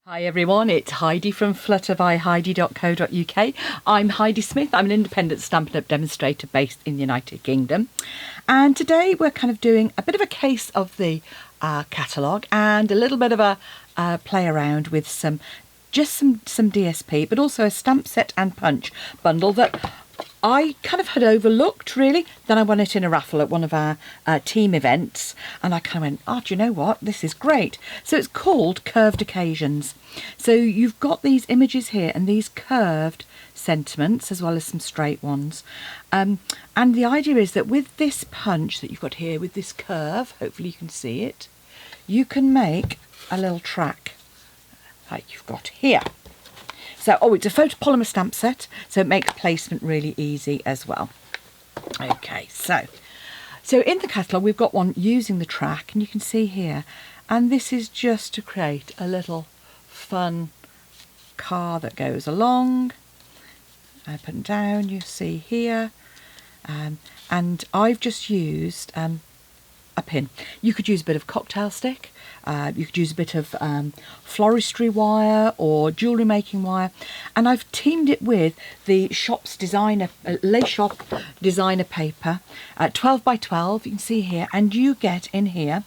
Hi everyone, it's Heidi from flutterbyheidi.co.uk. I'm Heidi Smith. I'm an independent Stampin' Up! Demonstrator based in the United Kingdom. And today we're kind of doing a bit of a case of the catalogue and a little bit of a play around with some DSP, but also a stamp set and punch bundle that I kind of had overlooked, really. Then I won it in a raffle at one of our team events, and I kind of went, oh, do you know what? This is great. So it's called Curved Occasions. So you've got these images here and these curved sentiments as well as some straight ones. And the idea is that with this punch that you've got here, with this curve, hopefully you can see it, you can make a little track like you've got here. So, it's a photopolymer stamp set, so it makes placement really easy as well. Okay, so in the catalogue we've got one using the track, and you can see here, and this is just to create a little fun car that goes along, up and down, you see here, and I've just used a pin. You could use a bit of cocktail stick, you could use a bit of floristry wire or jewellery making wire, and I've teamed it with the shop's designer, Les Shop designer paper, 12 by 12, you can see here, and you get in here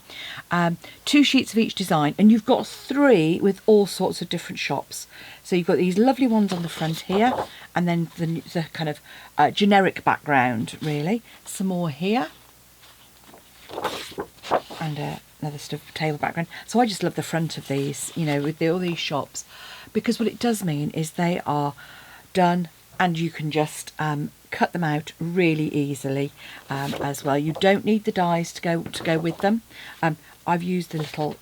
2 sheets of each design, and you've got 3 with all sorts of different shops. So you've got these lovely ones on the front here, and then the kind of generic background, really. Some more here, and another sort of table background. So I just love the front of these, you know, with all these shops, because what it does mean is they are done and you can just cut them out really easily as well. You don't need the dies to go with them. I've used the little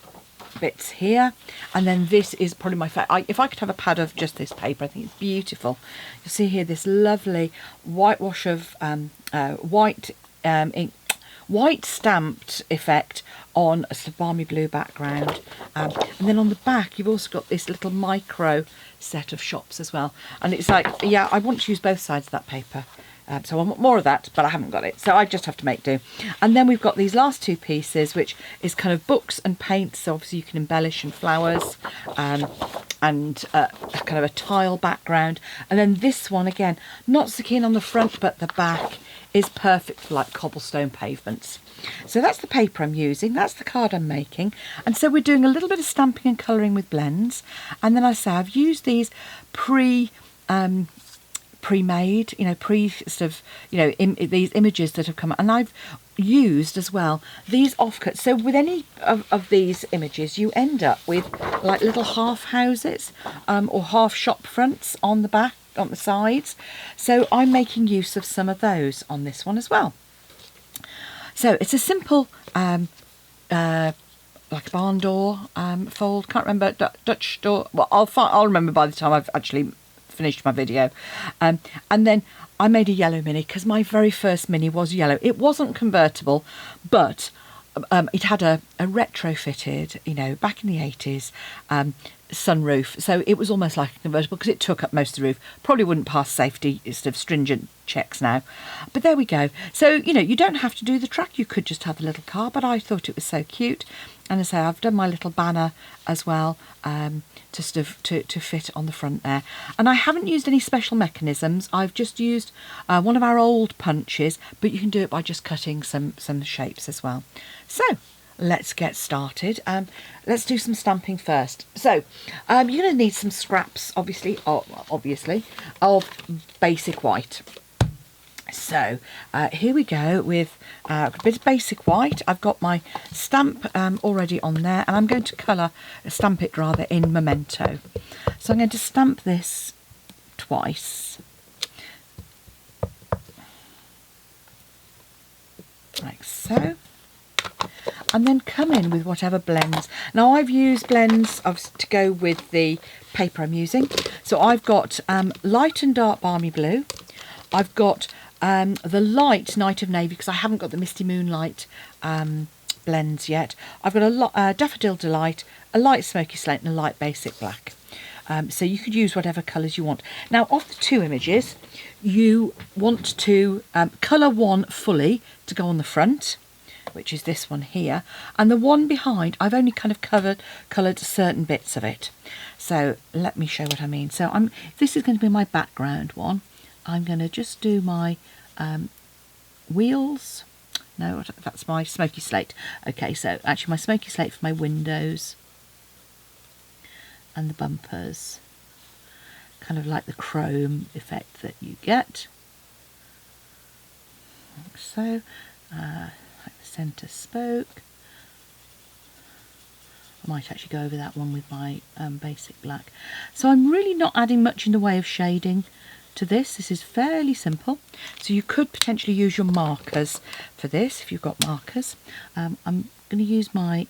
bits here, and then this is probably my favorite. If I could have a pad of just this paper, I think it's beautiful. You see here this lovely whitewash of white stamped effect on a sort of balmy blue background, and then on the back you've also got this little micro set of shops as well, and it's like, yeah, I want to use both sides of that paper, so I want more of that, but I haven't got it, so I just have to make do. And then we've got these last 2 pieces, which is kind of books and paints, so obviously you can embellish and flowers, and kind of a tile background. And then this one, again, not so keen on the front, but the back is perfect for like cobblestone pavements. So that's the paper I'm using, that's the card I'm making, and so we're doing a little bit of stamping and colouring with blends. And then I've used these pre-made, you know, these images that have come, and I've used as well these offcuts. So with any of these images you end up with like little half houses or half shop fronts on the back, on the sides, so I'm making use of some of those on this one as well. So it's a simple like a barn door fold, can't remember, Dutch door, well I'll remember by the time I've actually finished my video. And then I made a yellow mini because my very first mini was yellow. It wasn't convertible, but it had a retrofitted, you know, back in the 80s sunroof, so it was almost like a convertible because it took up most of the roof. Probably wouldn't pass safety sort of stringent checks now, but there we go. So, you know, you don't have to do the track, you could just have a little car, but I thought it was so cute. And as I say, I've done my little banner as well to sort of to fit on the front there. And I haven't used any special mechanisms. I've just used one of our old punches, but you can do it by just cutting some shapes as well. So let's get started. Let's do some stamping first. So you're going to need some scraps, obviously, of basic white. So here we go with a bit of basic white. I've got my stamp already on there, and I'm going to stamp it rather in Memento. So I'm going to stamp this twice, like so, and then come in with whatever blends. Now I've used blends to go with the paper I'm using. So I've got light and dark balmy blue. I've got the light Night of Navy, because I haven't got the Misty Moonlight blends yet. I've got a Daffodil Delight, a light Smoky Slate, and a light Basic Black. So you could use whatever colours you want. Now, of the 2 images, you want to colour one fully to go on the front. which is this one here, and the one behind I've only kind of coloured certain bits of it. So let me show what I mean. So this is going to be my background one. I'm going to just do my wheels. No, that's my smoky slate. Okay, so actually my smoky slate for my windows and the bumpers, kind of like the chrome effect that you get. Like so, like the centre spoke. I might actually go over that one with my basic black. So I'm really not adding much in the way of shading to this. This is fairly simple. So you could potentially use your markers for this if you've got markers. I'm going to use my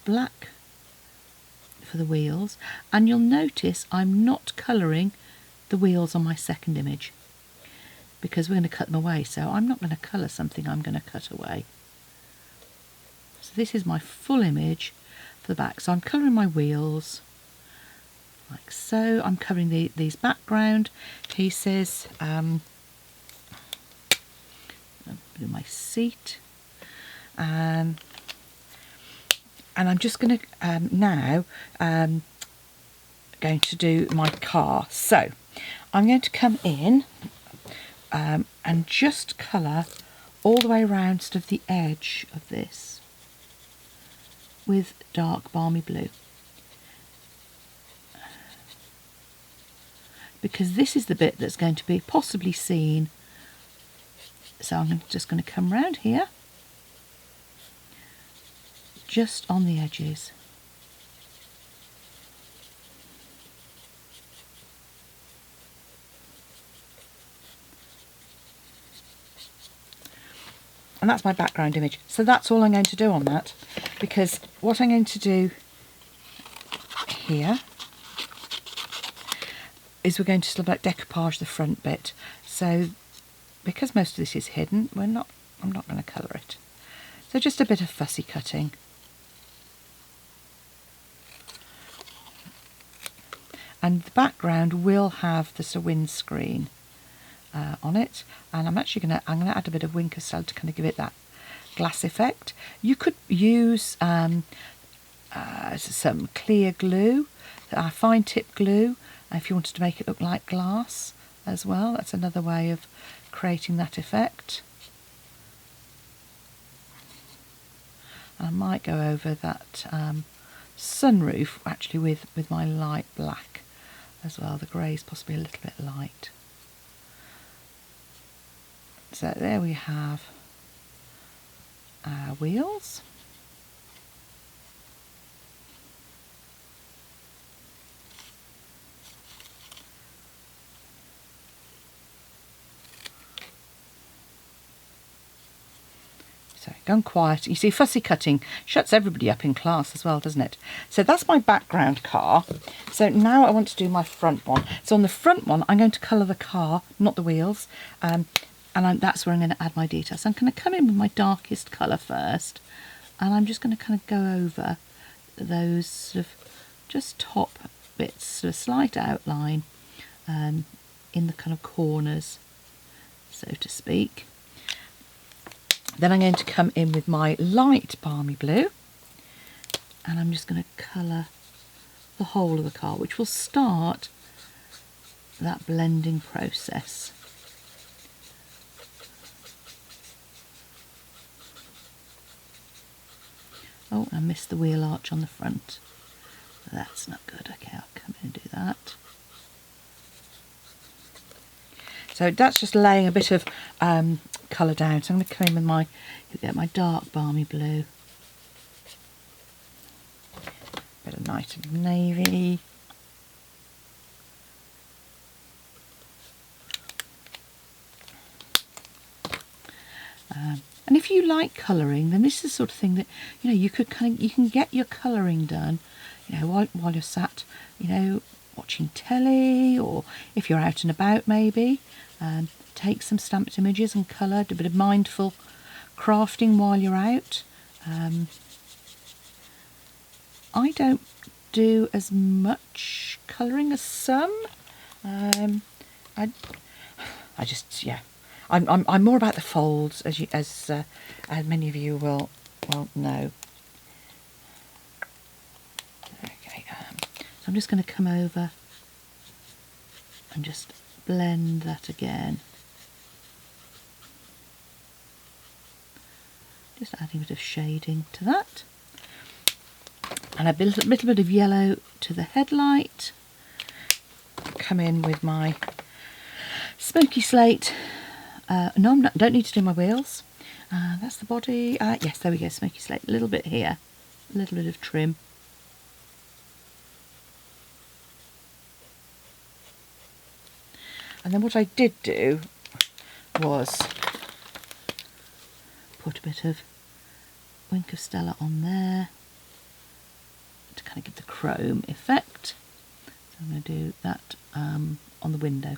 black for the wheels, and you'll notice I'm not colouring the wheels on my second image because we're going to cut them away. So I'm not going to colour something I'm going to cut away. So this is my full image for the back. So I'm colouring my wheels like so. I'm covering these background pieces. I'll do my seat, and I'm just going to now going to do my car. So I'm going to come in and just colour all the way around sort of the edge of this with dark balmy blue, because this is the bit that's going to be possibly seen. So I'm just going to come round here, just on the edges. And that's my background image. So that's all I'm going to do on that, because what I'm going to do here is we're going to sort of like decoupage the front bit. So because most of this is hidden, I'm not going to colour it. So just a bit of fussy cutting. And the background will have this windscreen on it, and I'm going to add a bit of Winkostel to kind of give it that glass effect. You could use some clear glue, fine tip glue, if you wanted to make it look like glass as well. That's another way of creating that effect. I might go over that sunroof actually with my light black as well. The grey is possibly a little bit light. So there we have our wheels. So gone quiet. You see, fussy cutting shuts everybody up in class as well, doesn't it? So that's my background car. So now I want to do my front one. So on the front one, I'm going to colour the car, not the wheels. And that's where I'm going to add my details. So I'm going to come in with my darkest colour first, and I'm just going to kind of go over those sort of just top bits, sort of slight outline in the kind of corners, so to speak. Then I'm going to come in with my light balmy blue, and I'm just going to colour the whole of the car, which will start that blending process. Oh, I missed the wheel arch on the front. That's not good. Okay, I'll come in and do that. So that's just laying a bit of colour down. So I'm going to come in with my dark balmy blue. Bit of nice navy. And if you like colouring, then this is the sort of thing that, you know, you can get your colouring done, you know, while you're sat, you know, watching telly, or if you're out and about maybe. Take some stamped images and colour, do a bit of mindful crafting while you're out. I don't do as much colouring as some. I just, yeah, I'm more about the folds, as many of you will know. Okay, so I'm just going to come over and just blend that again. Just adding a bit of shading to that. And a little bit of yellow to the headlight. Come in with my smoky slate. No, don't need to do my wheels. That's the body. Yes, there we go, smoky slate. A little bit here, a little bit of trim. And then what I did do was put a bit of Wink of Stella on there to kind of give the chrome effect. So I'm going to do that on the window,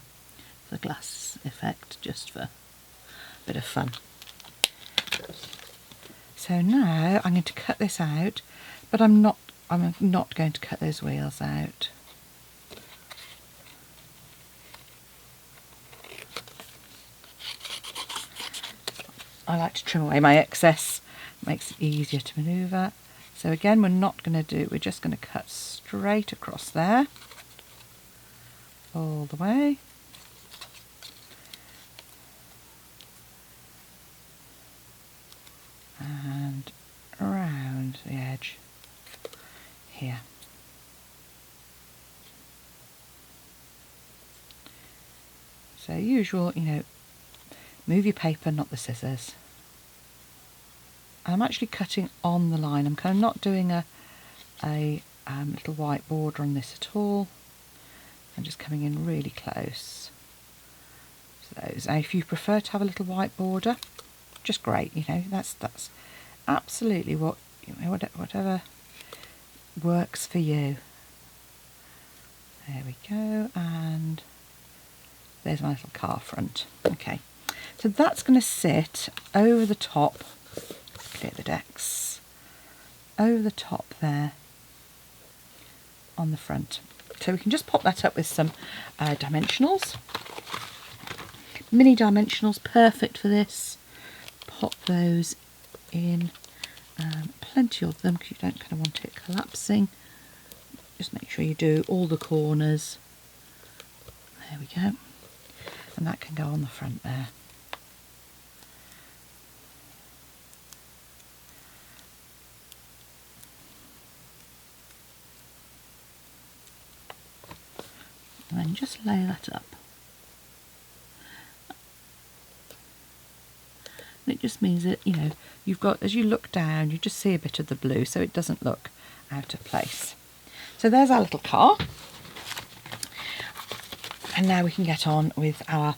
the glass effect, just for a bit of fun. So now I'm going to cut this out, but I'm not going to cut those wheels out. I like to trim away my excess, makes it easier to manoeuvre. So again, we're just going to cut straight across there, all the way. And around the edge here. So usual, move your paper, not the scissors. I'm actually cutting on the line. I'm kind of not doing a little white border on this at all. I'm just coming in really close to those. Now, if you prefer to have a little white border, just great. That's absolutely whatever works for you. There we go, and there's my little car front. Okay, so that's going to sit over the top. Clear the decks. Over the top there on the front. So we can just pop that up with some dimensionals. Mini dimensionals, perfect for this. Pop those in, plenty of them because you don't kind of want it collapsing. Just make sure you do all the corners. There we go. And that can go on the front there. And then just lay that up. And it just means that, you've got, as you look down, you just see a bit of the blue, so it doesn't look out of place. So there's our little car. And now we can get on with our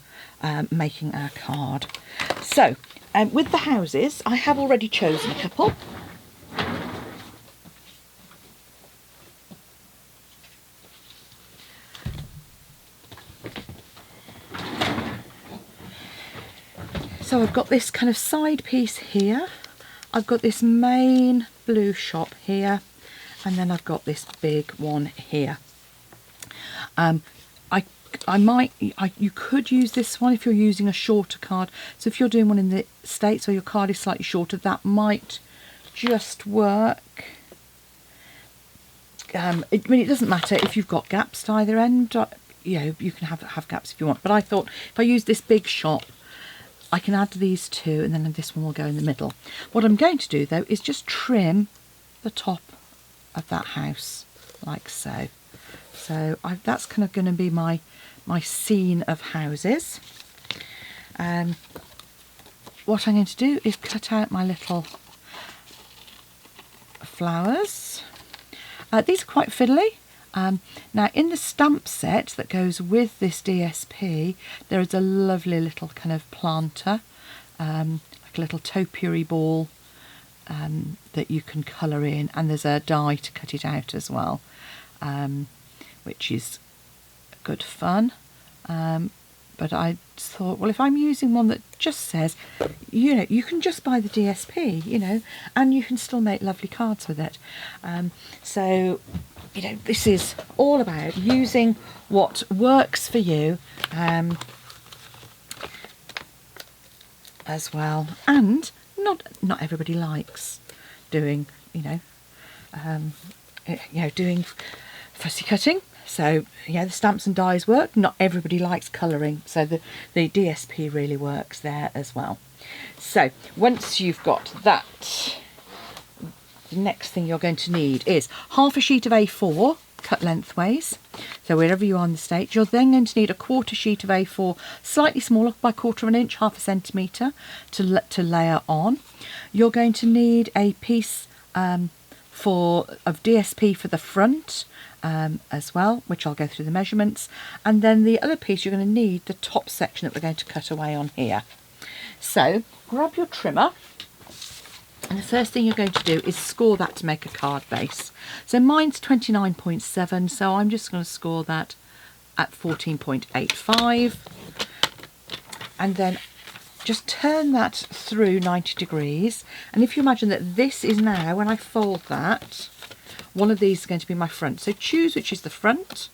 making our card. So, with the houses, I have already chosen a couple. So I've got this kind of side piece here, I've got this main blue shop here, and then I've got this big one here. You could use this one if you're using a shorter card. So if you're doing one in the States or your card is slightly shorter, that might just work. It doesn't matter if you've got gaps to either end. You can have gaps if you want. But I thought if I use this big shop, I can add these two, and then this one will go in the middle. What I'm going to do though is just trim the top of that house like so. So that's kind of going to be my scene of houses. What I'm going to do is cut out my little flowers. These are quite fiddly. Now in the stamp set that goes with this DSP, there is a lovely little kind of planter, like a little topiary ball that you can colour in, and there's a die to cut it out as well, which is good fun. But I thought, well, if I'm using one that just says, you can just buy the DSP, and you can still make lovely cards with it. So, this is all about using what works for you. as well. And not everybody likes doing, doing fussy cutting. So yeah, the stamps and dies work. Not everybody likes colouring, so the DSP really works there as well. So once you've got that, the next thing you're going to need is half a sheet of A4 cut lengthways. So wherever you are in the States, you're then going to need a quarter sheet of A4, slightly smaller by 1/4 of an inch, half a centimetre to layer on. You're going to need a piece of DSP for the front as well, which I'll go through the measurements. And then the other piece, you're going to need the top section that we're going to cut away on here. So grab your trimmer. And the first thing you're going to do is score that to make a card base. So mine's 29.7, so I'm just going to score that at 14.85. And then just turn that through 90 degrees. And if you imagine that this is now, when I fold that, one of these is going to be my front. So choose which is the front.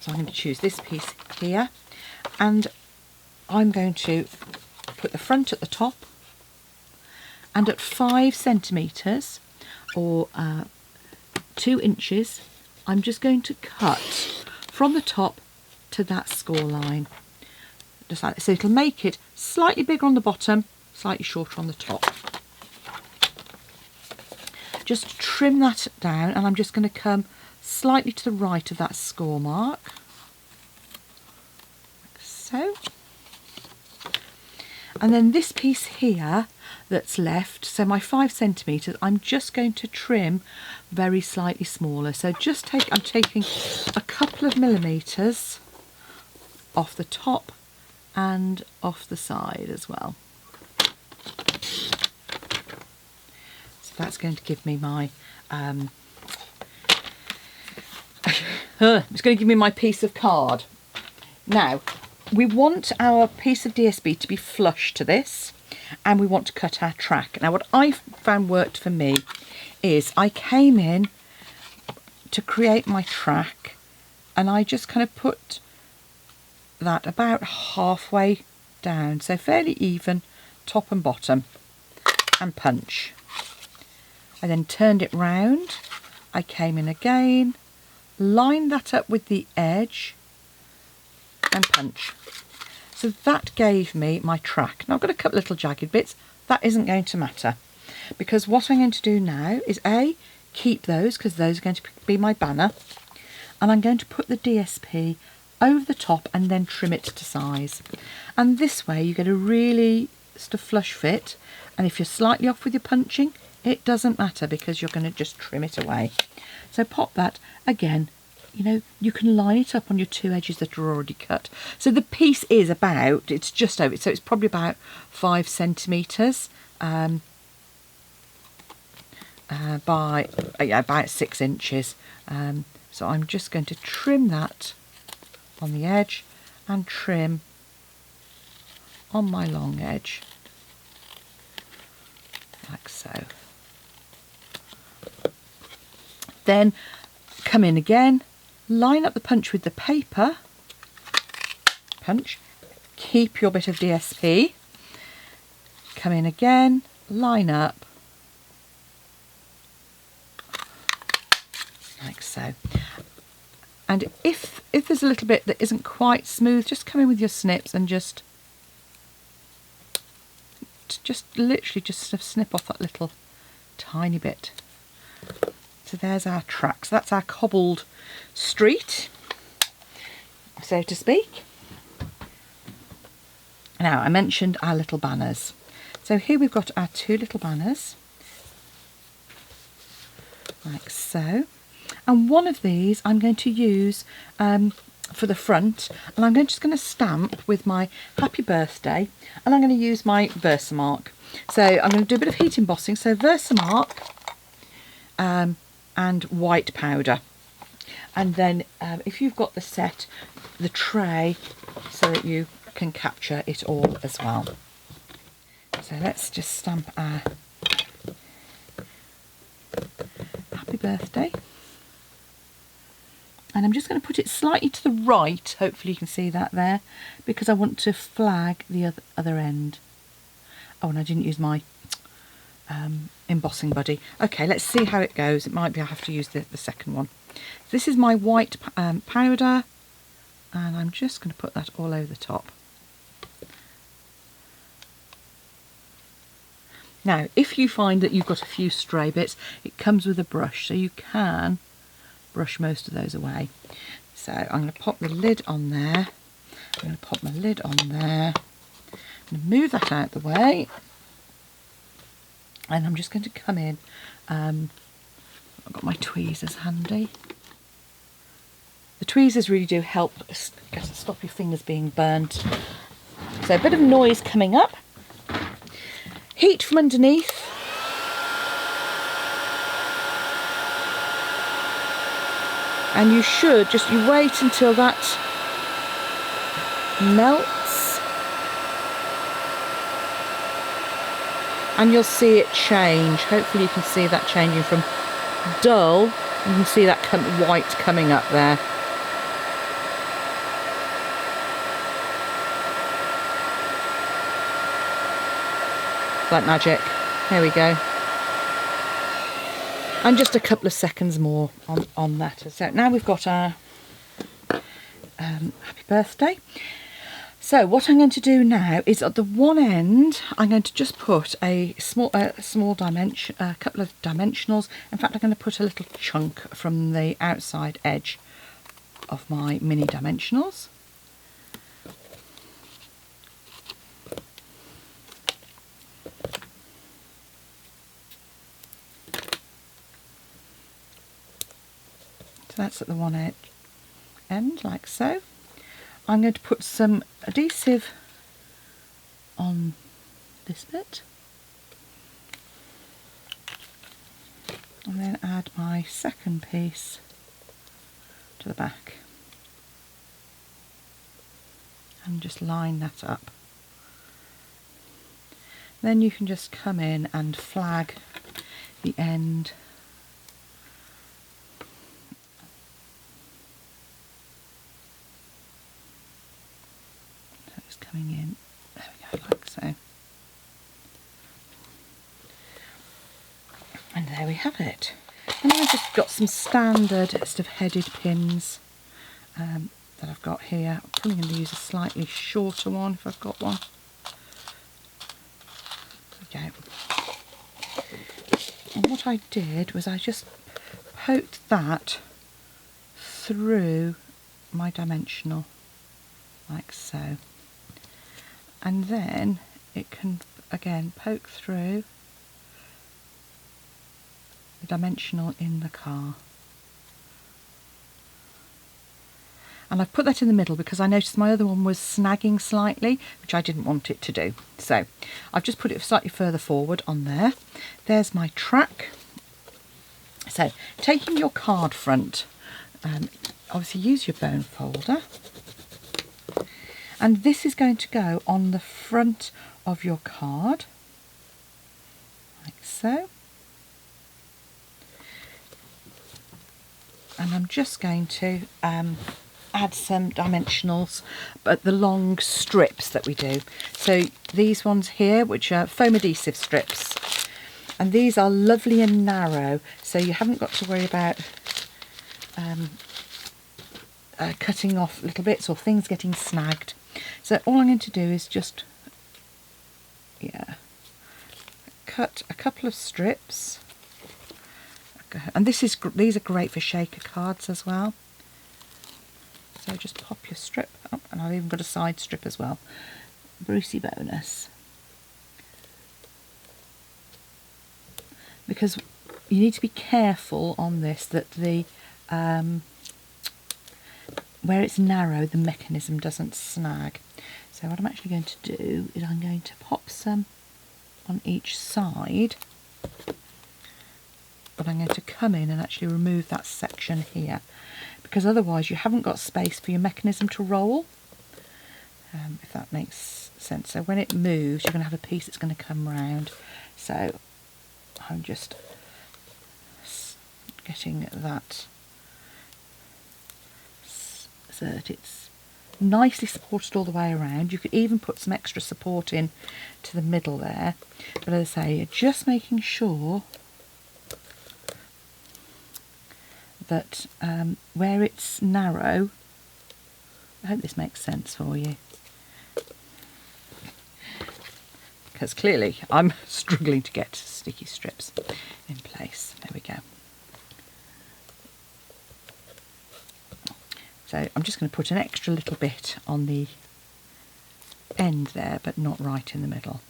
So I'm going to choose this piece here. And I'm going to put the front at the top. And at 5 centimetres or 2 inches, I'm just going to cut from the top to that score line. Just like this. So it'll make it slightly bigger on the bottom, slightly shorter on the top. Just trim that down, and I'm just going to come slightly to the right of that score mark. Like so. And then this piece here that's left, so my 5 centimetres, I'm just going to trim very slightly smaller. So I'm taking a couple of millimetres off the top and off the side as well. So that's going to give me my it's going to give me my piece of card. Now we want our piece of DSP to be flush to this, and we want to cut our track. Now what I found worked for me is I came in to create my track, and I just kind of put that about halfway down, so fairly even top and bottom, and punch. I then turned it round, I came in again, lined that up with the edge and punch. So that gave me my track. Now I've got a couple little jagged bits. That isn't going to matter, because what I'm going to do now is keep those, because those are going to be my banner, and I'm going to put the DSP over the top and then trim it to size. And this way you get a really sort of flush fit, and if you're slightly off with your punching, it doesn't matter, because you're going to just trim it away. So pop that again. You can line it up on your 2 edges that are already cut. So the piece is it's just over, so it's probably about 5 centimetres by about 6 inches. So I'm just going to trim that on the edge and trim on my long edge, like so. Then come in again, line up the punch with the paper, punch, keep your bit of DSP, come in again, line up, like so. And if there's a little bit that isn't quite smooth, just come in with your snips and just literally snip off that little tiny bit. So there's our track. So that's our cobbled street, so to speak. Now I mentioned our little banners. So here we've got our 2 little banners, like so. And one of these I'm going to use for the front, and I'm just going to stamp with my happy birthday, and I'm going to use my Versamark. So I'm going to do a bit of heat embossing, so Versamark and white powder. And then if you've got the set, the tray, so that you can capture it all as well. So let's just stamp our happy birthday. And I'm just going to put it slightly to the right, hopefully you can see that there, because I want to flag the other end. Oh, and I didn't use my embossing buddy. Okay, let's see how it goes. It might be I have to use the second one. This is my white powder, and I'm just going to put that all over the top. Now, if you find that you've got a few stray bits, it comes with a brush, so you can brush most of those away. So I'm going to pop the lid on there. I'm going to pop my lid on there. I'm going to move that out the way. And I'm just going to come in. I've got my tweezers handy. The tweezers really do help stop your fingers being burnt. So a bit of noise coming up. Heat from underneath. And you should you wait until that melts. And you'll see it change. Hopefully you can see that changing from dull. You can see that white coming up there. Like magic. There we go. And just a couple of seconds more on that. So now we've got our happy birthday. So what I'm going to do now is at the one end, I'm going to just put a small dimension, a couple of dimensionals. In fact, I'm going to put a little chunk from the outside edge of my mini dimensionals. That's at the one end, like so. I'm going to put some adhesive on this bit. And then add my second piece to the back. And just line that up. Then you can just come in and flag the end. Coming in, there we go, like so. And there we have it. And I've just got some standard sort of headed pins that I've got here. I'm probably going to use a slightly shorter one if I've got one. There we go. And what I did was I just poked that through my dimensional, like so. And then it can again poke through the dimensional in the car. And I've put that in the middle because I noticed my other one was snagging slightly, which I didn't want it to do. So I've just put it slightly further forward on there. There's my track. So taking your card front, obviously use your bone folder. And this is going to go on the front of your card, like so. And I'm just going to add some dimensionals, but the long strips that we do. So these ones here, which are foam adhesive strips. And these are lovely and narrow, so you haven't got to worry about cutting off little bits or things getting snagged. So all I'm going to do is just, cut a couple of strips. And these are great for shaker cards as well. So just pop your strip up, and I've even got a side strip as well. Brucey bonus. Because you need to be careful on this that the where it's narrow, the mechanism doesn't snag. So what I'm actually going to do is I'm going to pop some on each side, but I'm going to come in and actually remove that section here, because otherwise you haven't got space for your mechanism to roll, if that makes sense. So when it moves, you're going to have a piece that's going to come round. So I'm just getting that so that it's nicely supported all the way around. You could even put some extra support in to the middle there. But as I say, you're just making sure that where it's narrow, I hope this makes sense for you, because clearly I'm struggling to get sticky strips in place. There we go. So I'm just going to put an extra little bit on the end there, but not right in the middle.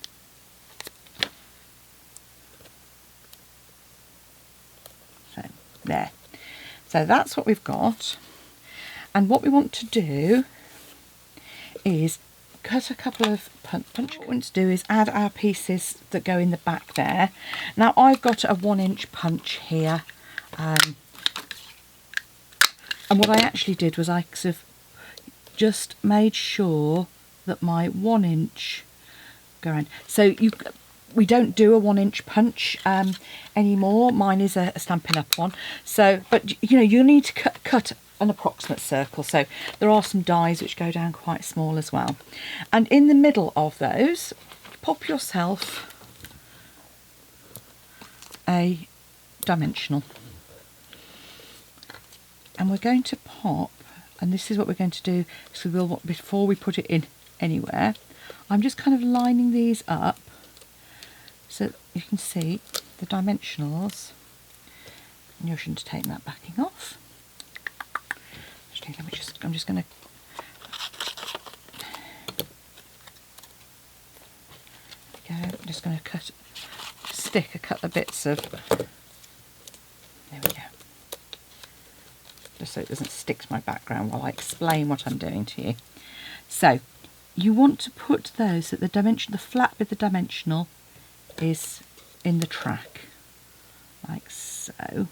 So there. So that's what we've got. And what we want to do is cut a couple of punch. What we want to do is add our pieces that go in the back there. Now I've got a 1-inch punch here. And what I actually did was I sort of just made sure that my 1-inch go around. So we don't do a 1-inch punch anymore. Mine is a Stampin' Up! One. So, but you know, you need to cut an approximate circle. So there are some dies which go down quite small as well. And in the middle of those, pop yourself a dimensional. And we're going to pop, and this is what we're going to do, so we'll, before we put it in anywhere, I'm just kind of lining these up so you can see the dimensionals. And you shouldn't take that backing off. Actually, I'm just going to I'm just going to stick a couple of bits of, there we go, just so it doesn't stick to my background while I explain what I'm doing to you. So you want to put those so that the flat with the dimensional is in the track, like so.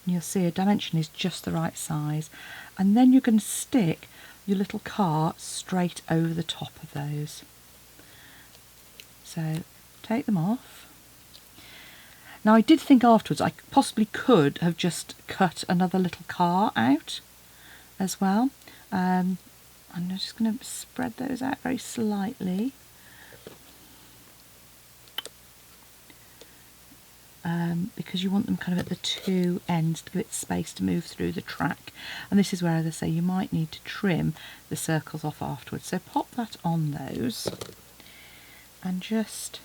And you'll see a dimension is just the right size, and then you can stick your little car straight over the top of those. So take them off. Now I did think afterwards I possibly could have just cut another little car out as well. I'm just going to spread those out very slightly. Because you want them kind of at the two ends to give it space to move through the track. And this is where, as I say, you might need to trim the circles off afterwards. So pop that on those and just,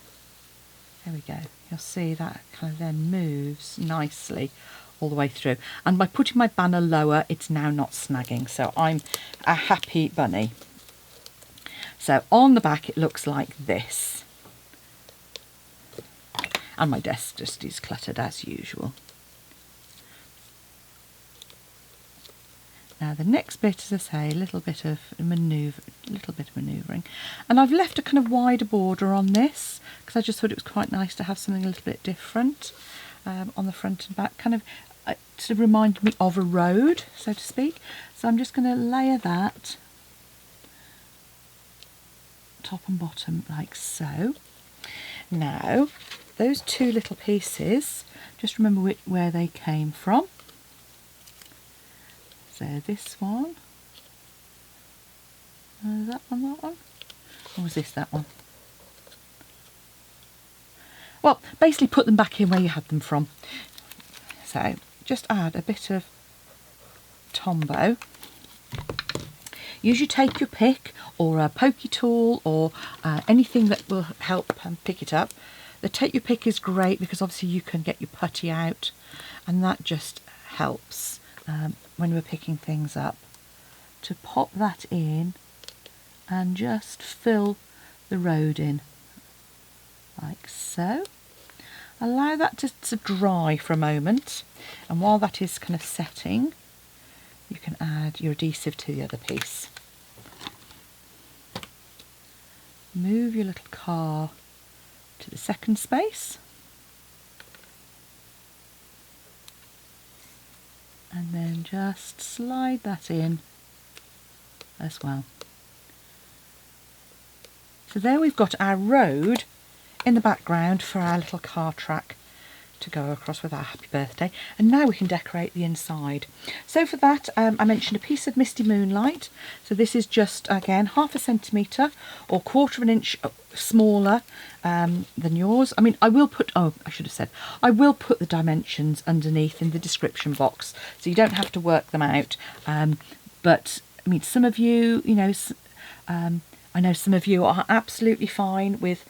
there we go. You'll see that kind of then moves nicely all the way through. And by putting my banner lower, it's now not snagging. So I'm a happy bunny. So on the back, it looks like this. And my desk just is cluttered as usual. Now the next bit, as I say, a little bit of manoeuvring, and I've left a kind of wider border on this because I just thought it was quite nice to have something a little bit different on the front and back, kind of to remind me of a road, so to speak. So I'm just going to layer that top and bottom like so. Now those two little pieces, just remember where they came from. So this one, that one, or was this that one? Well, basically put them back in where you had them from. So just add a bit of Tombow. Usually take your pick or a pokey tool or anything that will help pick it up. The take your pick is great because obviously you can get your putty out, and that just helps when we're picking things up, to pop that in and just fill the road in like so. Allow that to dry for a moment, and while that is kind of setting, you can add your adhesive to the other piece. Move your little car to the second space, and then just slide that in as well. So there we've got our road in the background for our little car track to go across with our happy birthday. And now we can decorate the inside. So for that, I mentioned a piece of Misty Moonlight. So this is just, again, 1/2 centimetre or 1/4 inch smaller than yours. I mean, I will put, oh, I should have said, I will put the dimensions underneath in the description box, so you don't have to work them out. But, I mean, some of you, you know, I know some of you are absolutely fine with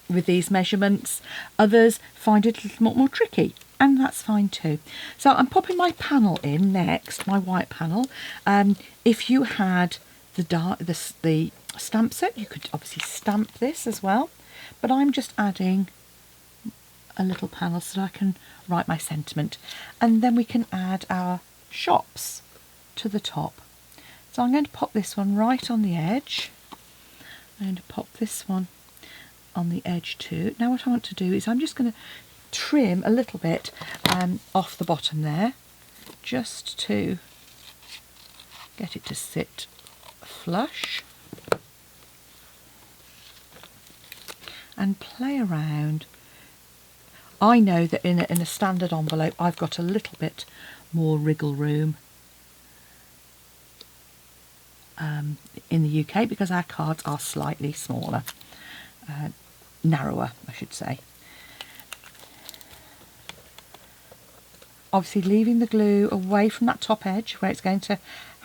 these measurements. Others find it a little more tricky, and that's fine too. So I'm popping my panel in next, my white panel. If you had the stamp set, you could obviously stamp this as well, but I'm just adding a little panel so that I can write my sentiment, and then we can add our shops to the top. So I'm going to pop this one right on the edge. I'm going to pop this one on the edge too. Now what I want to do is I'm just going to trim a little bit off the bottom there, just to get it to sit flush, and play around. I know that in a standard envelope I've got a little bit more wriggle room in the UK, because our cards are slightly smaller, narrower I should say. Obviously leaving the glue away from that top edge where it's going to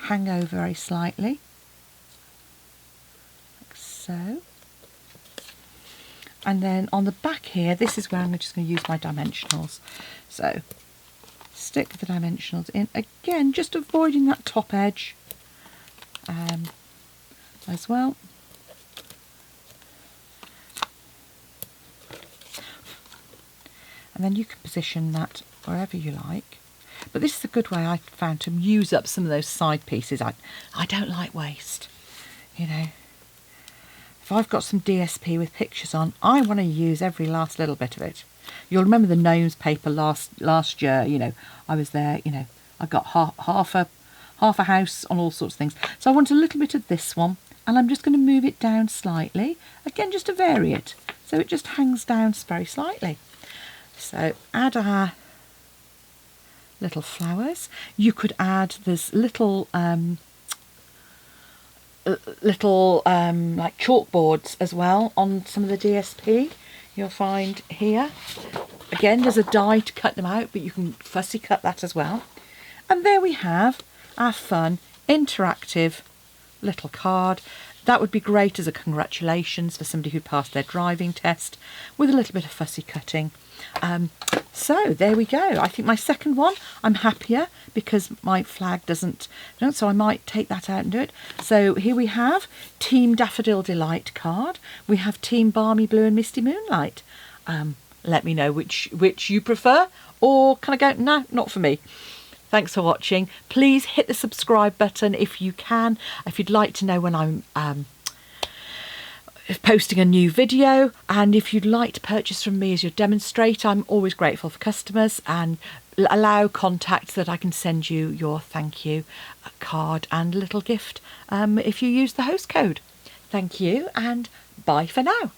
hang over very slightly, like so. And then on the back here, this is where I'm just going to use my dimensionals. So stick the dimensionals in, again just avoiding that top edge as well. And then you can position that wherever you like. But this is a good way I found to use up some of those side pieces. I don't like waste, you know. If I've got some DSP with pictures on, I want to use every last little bit of it. You'll remember the gnomes paper last year, you know, I was there, you know, I got half a house on all sorts of things. So I want a little bit of this one, and I'm just going to move it down slightly, again just to vary it, so it just hangs down very slightly. So add our little flowers. You could add this little like chalkboards as well on some of the DSP you'll find here. Again, there's a die to cut them out, but you can fussy cut that as well. And there we have our fun interactive little card. That would be great as a congratulations for somebody who passed their driving test, with a little bit of fussy cutting. So there we go. I think my second one, I'm happier because my flag doesn't, so I might take that out and do it. So here we have Team Daffodil Delight card. We have Team Balmy Blue and Misty Moonlight. Let me know which you prefer, or can I go, no, not for me. Thanks for watching. Please hit the subscribe button if you can, if you'd like to know when I'm posting a new video, and if you'd like to purchase from me as your demonstrator. I'm always grateful for customers, and allow contact so that I can send you your thank you card and little gift if you use the host code. Thank you, and bye for now.